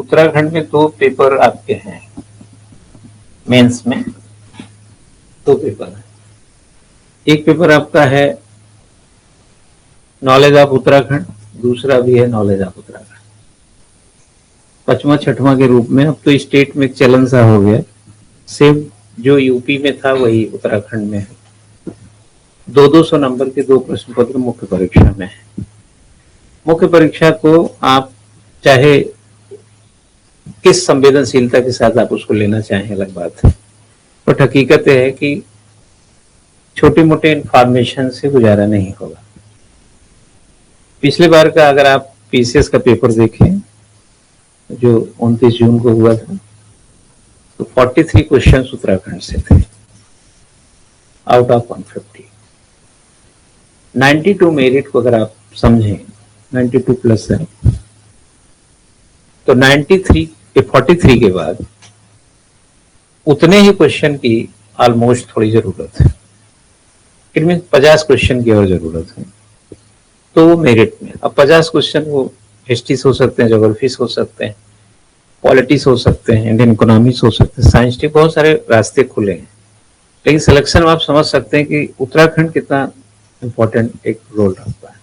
उत्तराखंड में 2 पेपर आपके हैं, मेंस में 2 पेपर है। एक पेपर आपका है नॉलेज ऑफ उत्तराखंड, दूसरा भी है नॉलेज ऑफ उत्तराखंड। 5वां 6वां के रूप में अब तो स्टेट में एक चलन सा हो गया, सेम जो यूपी में था वही उत्तराखंड में है। 200 नंबर के 2 प्रश्न पत्र मुख्य परीक्षा में है। मुख्य परीक्षा को आप चाहे किस संवेदनशीलता के साथ आप उसको लेना चाहें अलग बात है, बट हकीकत है कि छोटे मोटे इंफॉर्मेशन से गुजारा नहीं होगा। पिछले बार का अगर आप पीसीएस का पेपर देखें जो 29 जून को हुआ था, तो 43 क्वेश्चन उत्तराखंड से थे आउट ऑफ 150। 92 मेरिट को अगर आप समझें, 92 प्लस है, तो 43 के बाद उतने ही क्वेश्चन की ऑलमोस्ट थोड़ी जरूरत है। इट मीन 50 क्वेश्चन की और जरूरत है, तो वो मेरिट में। अब 50 क्वेश्चन वो हिस्ट्रीज हो सकते हैं, ज्योग्राफीज हो सकते हैं, पॉलिटिक्स हो सकते हैं, इंडियन इकोनॉमिक्स हो सकते हैं, साइंस के बहुत सारे रास्ते खुले हैं। लेकिन सिलेक्शन में आप समझ सकते हैं कि उत्तराखंड कितना इंपॉर्टेंट एक रोल रखता है।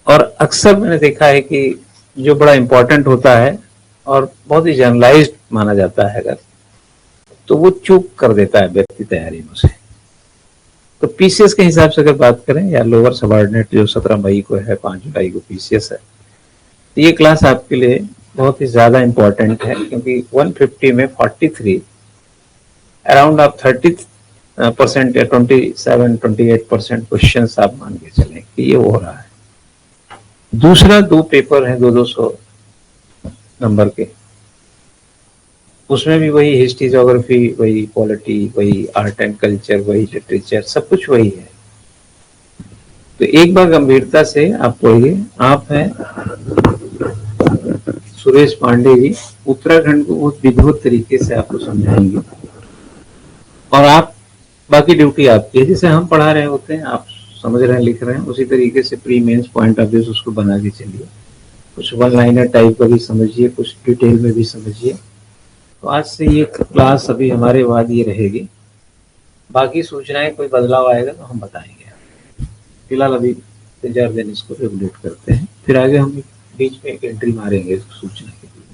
और अक्सर मैंने देखा है कि जो बड़ा इंपॉर्टेंट होता है और बहुत ही जनरलाइज्ड माना जाता है अगर, तो वो चूक कर देता है व्यक्ति तैयारी में से। तो पीसीएस के हिसाब से अगर बात करें, या लोअर सबऑर्डिनेट जो 17 मई को है, 5 जुलाई को पीसीएस है, तो ये क्लास आपके लिए बहुत ही ज्यादा इंपॉर्टेंट है, क्योंकि 150 में 43 अराउंड आप 30% या 27-28% क्वेश्चन आप मान के चलें कि ये हो रहा है। दूसरा 2 पेपर है 200 नंबर के, उसमें भी वही हिस्ट्री, ज्योग्राफी, वही पॉलिटी, वही आर्ट एंड कल्चर, वही लिटरेचर, सब कुछ वही है। तो एक बार गंभीरता से आप पढ़िए। आप हैं सुरेश पांडे जी, उत्तराखंड को बहुत विधिवत तरीके से आपको समझाएंगे, और आप बाकी ड्यूटी आपकी है। जैसे हम पढ़ा रहे होते हैं, आप समझ रहे हैं, लिख रहे हैं, उसी तरीके से pre mains point of view से उसको बना के चलिए। कुछ वन लाइनर टाइप का भी समझिए, कुछ डिटेल में भी समझिए। तो आज से ये क्लास अभी हमारे बाद ये रहेगी। बाकी सूचनाएं कोई बदलाव आएगा तो हम बताएंगे। फिलहाल अभी 3-4 दिन इसको रेगुलेट करते हैं, फिर आगे हम बीच में एक एंट्री मारेंगे सूचना के लिए,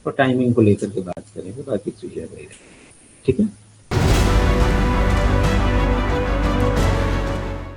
तो टाइमिंग को लेकर के बात करेंगे, बाकी चीजें वही। ठीक है।